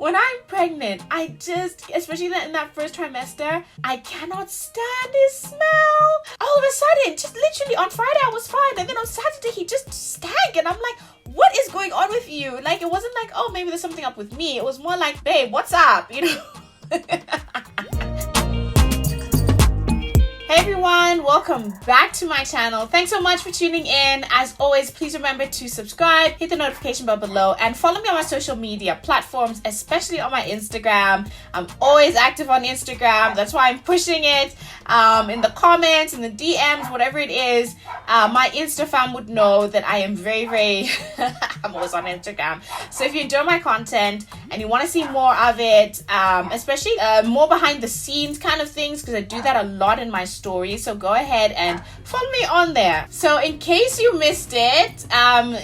when I'm pregnant, I just, especially in that first trimester, I cannot stand his smell. All of a sudden, just literally on Friday I was fine, and then on Saturday he just stank, and I'm like, what is going on with you? Like, it wasn't like, oh, maybe there's something up with me. It was more like, babe, what's up? You know? Hey everyone, welcome back to my channel. Thanks so much for tuning in. As always, please remember to subscribe, hit the notification bell below, and follow me on my social media platforms, especially on my Instagram. I'm always active on Instagram. That's why I'm pushing it. In the comments, in the DMs, whatever it is, my Insta fam would know that I am very I'm always on Instagram. So if you enjoy my content and you want to see more of it, especially more behind the scenes kind of things, because I do that a lot in my stories, so go ahead and follow me on there. So in case you missed it,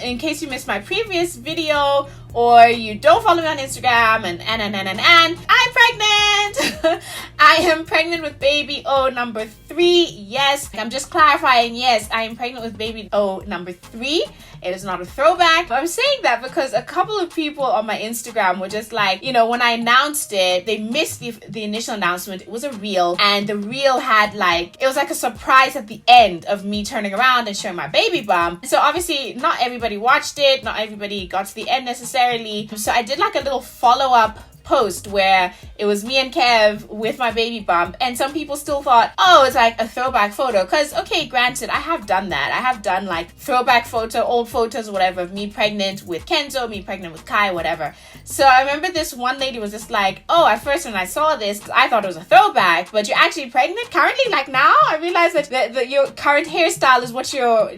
in case you missed my previous video, or you don't follow me on Instagram, and I'm pregnant. I am pregnant with baby O number 3. Yes, I'm just clarifying. Yes, I am pregnant with baby O number 3. It is not a throwback. But I'm saying that because a couple of people on my Instagram were just like, you know, when I announced it, they missed the initial announcement. It was a reel, and the reel had it was like a surprise at the end of me turning around and showing my baby bump. So obviously not everybody watched it, not everybody got to the end necessarily. So I did like a little follow-up post where it was me and Kev with my baby bump, and some people still thought, oh, it's like a throwback photo, because okay, granted, I have done that. I have done like throwback photo, old photos, whatever, of me pregnant with Kenzo, me pregnant with Kai, whatever. So I remember this one lady was just like, oh, at first when I saw this, I thought it was a throwback, but you're actually pregnant currently? Like now? I realized that your current hairstyle is what you're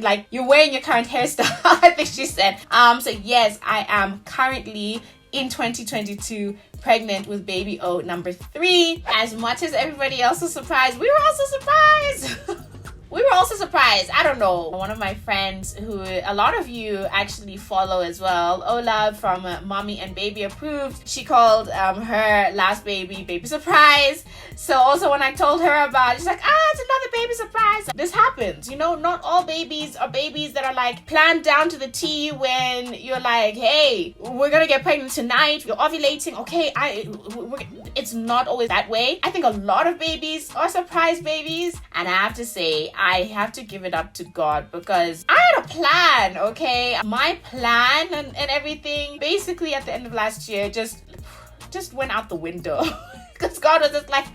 wearing your current hairstyle, I think she said. So yes, I am currently in 2022 pregnant with baby O number 3. As much as everybody else was surprised, we were also surprised. We were also surprised. I don't know. One of my friends who a lot of you actually follow as well, Ola from Mommy and Baby Approved, she called her last baby surprise. So also when I told her about it, she's like, it's another baby surprise. This happens, you know, not all babies are babies that are like planned down to the T when you're like, hey, we're gonna get pregnant tonight, you're ovulating, okay, it's not always that way. I think a lot of babies are surprise babies, and I have to say, I have to give it up to God, because I had a plan, okay? My plan and everything, basically at the end of last year, just went out the window. Because God was just like,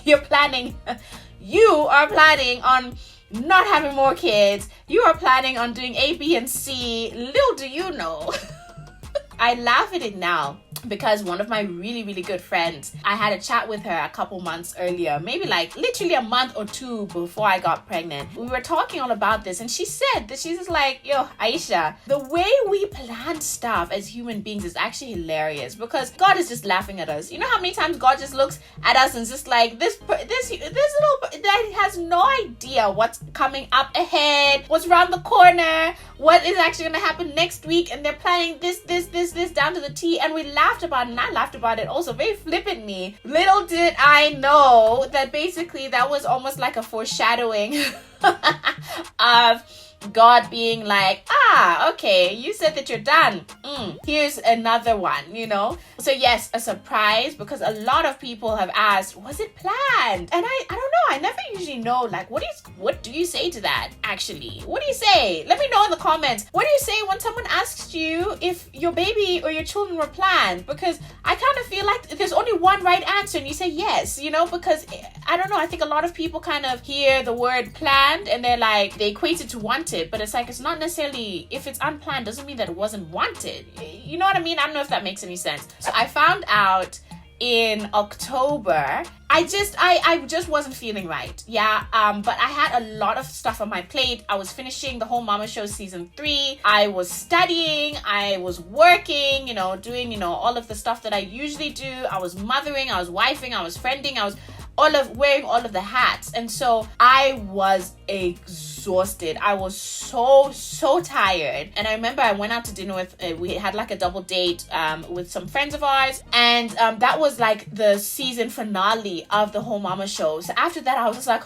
you are planning on not having more kids. You are planning on doing A, B, and C. Little do you know. I laugh at it now, because one of my really good friends, I had a chat with her a couple months earlier, maybe like literally a month or 2 before I got pregnant. We were talking all about this, and she said that she's just like, yo, Aisha, the way we plan stuff as human beings is actually hilarious, because God is just laughing at us. You know how many times God just looks at us and just like, this little that has no idea what's coming up ahead, what's around the corner, what is actually going to happen next week, and they're planning this down to the T, and we laughed about it, and I laughed about it also very flippantly. Little did I know that basically that was almost like a foreshadowing of God being like, okay, you said that you're done. Here's another one, you know? So yes, a surprise, because a lot of people have asked, was it planned? And I don't know, I never usually know, like, what do you say to that, actually? What do you say? Let me know in the comments. What do you say when someone asks you if your baby or your children were planned? Because I kind of feel like there's only one right answer, and you say yes, you know? Because, I don't know, I think a lot of people kind of hear the word planned, and they're like, they equate it to wanted, but it's like, it's not necessarily, if it's unplanned doesn't mean that it wasn't wanted. You know what I mean? I don't know if that makes any sense. So I found out in October, I just wasn't feeling right. Yeah. But I had a lot of stuff on my plate. I was finishing the Whole Mama Show season 3. I was studying, I was working, you know, doing, you know, all of the stuff that I usually do. I was mothering, I was wifing, I was friending, I was wearing all of the hats. And so I was exhausted. I was so tired. And I remember I went out to dinner with, we had like a double date with some friends of ours. And that was like the season finale of the Whole Mama Show. So after that, I was just like,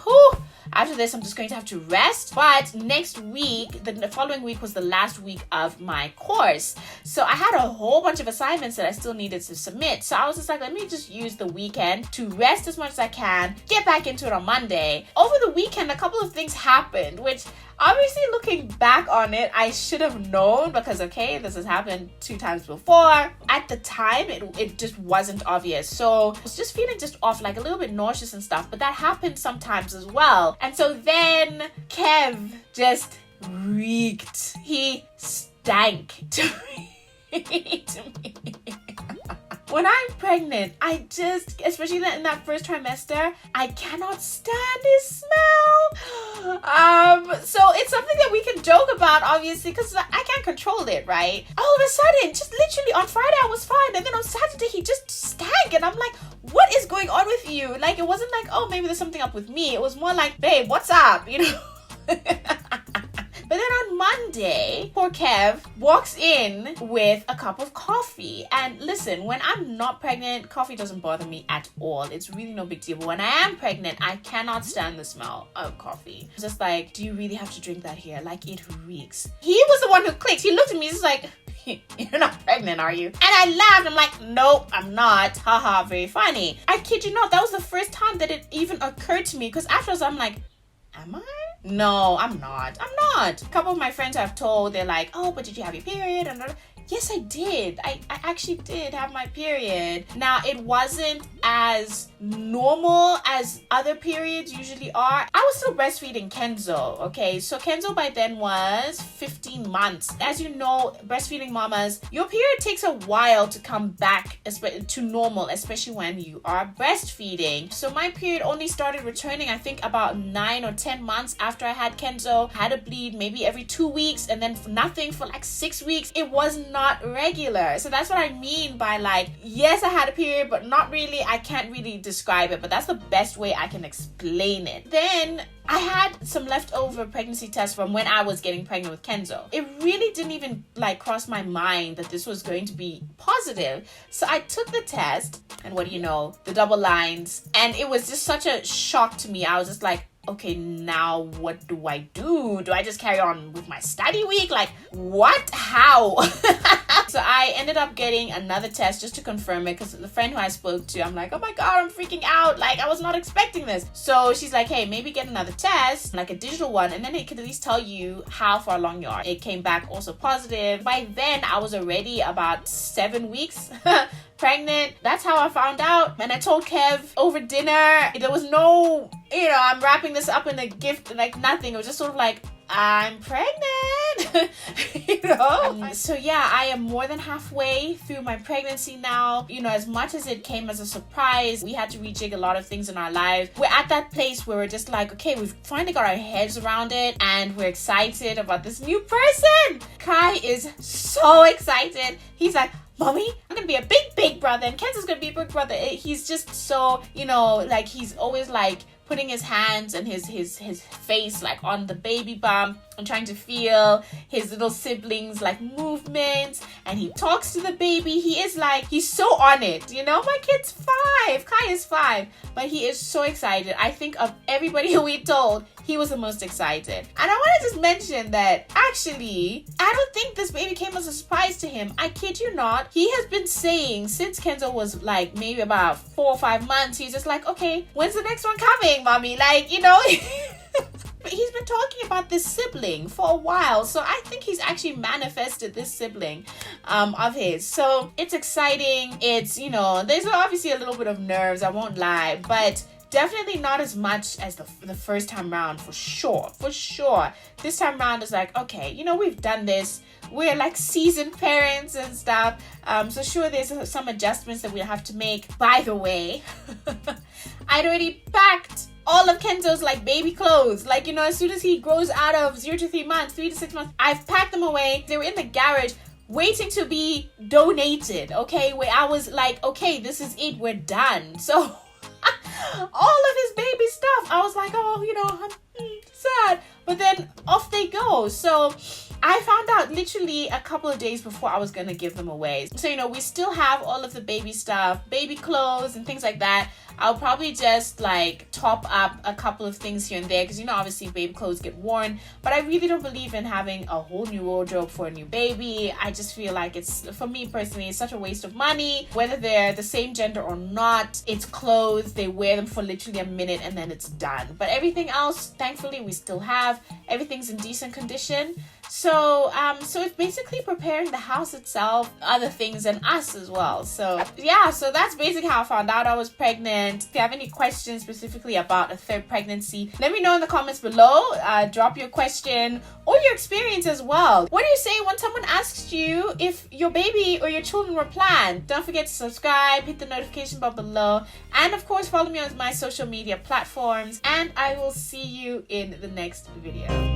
after this, I'm just going to have to rest. But next week, the following week was the last week of my course. So I had a whole bunch of assignments that I still needed to submit. So I was just like, let me just use the weekend to rest as much as I can, get back into it on Monday. Over the weekend, a couple of things happened, which obviously looking back on it, I should have known because, okay, this has happened 2 times before. At the time, it just wasn't obvious. So I was just feeling just off, like a little bit nauseous and stuff, but that happens sometimes as well. And so then Kev just reeked. He stank to me. When I'm pregnant, I just, especially in that first trimester, I cannot stand his smell. So it's something that we can joke about, obviously, because I can't control it, right? All of a sudden, just literally on Friday, I was fine. And then on Saturday, he just stank. And I'm like, what is going on with you? Like, it wasn't like, oh, maybe there's something up with me. It was more like, babe, what's up? You know? But then on Monday, poor Kev walks in with a cup of coffee. And listen, when I'm not pregnant, coffee doesn't bother me at all. It's really no big deal. But when I am pregnant, I cannot stand the smell of coffee. It's just like, do you really have to drink that here? Like, it reeks. He was the one who clicked. He looked at me, he's like, you're not pregnant, are you? And I laughed. I'm like, nope, I'm not. Haha, very funny. I kid you not, that was the first time that it even occurred to me. Because afterwards, I'm like, am I? No, I'm not. A couple of my friends I've told, they're like, oh, but did you have your period? And yes, I did. I actually did have my period. Now, it wasn't as normal as other periods usually are. I was still breastfeeding Kenzo, okay? So Kenzo by then was 15 months. As you know, breastfeeding mamas, your period takes a while to come back to normal, especially when you are breastfeeding. So my period only started returning, I think, about 9 or 10 months after I had Kenzo. I had a bleed maybe every 2 weeks and then nothing for like 6 weeks. It was not regular. So that's what I mean by like, yes, I had a period, but not really. I can't really describe it, but that's the best way I can explain it. Then I had some leftover pregnancy tests from when I was getting pregnant with Kenzo. It really didn't even like cross my mind that this was going to be positive. So I took the test, and what do you know? The double lines. And it was just such a shock to me. I was just like, okay, now what do I do? Do I just carry on with my study week? Like, what? How? So I ended up getting another test just to confirm it, because the friend who I spoke to, I'm like, oh my God, I'm freaking out. Like, I was not expecting this. So she's like, hey, maybe get another test, like a digital one, and then it could at least tell you how far along you are. It came back also positive. By then, I was already about 7 weeks pregnant. That's how I found out. And I told Kev over dinner. There was no, I'm wrapping this up in a gift, like nothing. It was just sort of like, I'm pregnant. So yeah, I am more than halfway through my pregnancy now. As much as it came as a surprise, we had to rejig a lot of things in our lives. We're at that place where we're just like, okay, we've finally got our heads around it and we're excited about this new person. Kai is so excited. He's like, Mommy, I'm gonna be a big brother, and Kenzo's gonna be a big brother. He's just so, like he's always like putting his hands and his face like on the baby bump and trying to feel his little siblings like movements, and he talks to the baby. He's so on it. My kid's 5, Kai is 5, but he is so excited. I think of everybody who we told, he was the most excited. And I want to just mention that actually, I don't think this baby came as a surprise to him. I kid you not. He has been saying since Kenzo was like maybe about 4 or 5 months, he's just like, okay, when's the next one coming, Mommy? Like, But he's been talking about this sibling for a while. So I think he's actually manifested this sibling of his. So it's exciting. It's, there's obviously a little bit of nerves, I won't lie. But definitely not as much as the first time round, for sure. This time round is like, okay, we've done this. We're like seasoned parents and stuff. So sure, there's some adjustments that we'll have to make. By the way, I'd already packed all of Kenzo's like baby clothes. Like, as soon as he grows out of 0 to 3 months, 3 to 6 months, I've packed them away. They were in the garage waiting to be donated. Okay, where I was like, okay, this is it. We're done. So all of his baby stuff, I was like, oh, I'm sad. But then off they go. So I found out literally a couple of days before I was going to give them away. So, you know, we still have all of the baby stuff, baby clothes and things like that. I'll probably just like top up a couple of things here and there because, you know, obviously baby clothes get worn, but I really don't believe in having a whole new wardrobe for a new baby. I just feel like it's, for me personally, it's such a waste of money. Whether they're the same gender or not, it's clothes. They wear them for literally a minute and then it's done. But everything else, thankfully, we still have. Everything's in decent condition. So it's basically preparing the house itself, other things, and us as well. So yeah, so that's basically how I found out I was pregnant. If you have any questions specifically about a third pregnancy, let me know in the comments below. Drop your question or your experience as well. What do you say when someone asks you if your baby or your children were planned? Don't forget to subscribe, hit the notification bell below, and of course follow me on my social media platforms, and I will see you in the next video.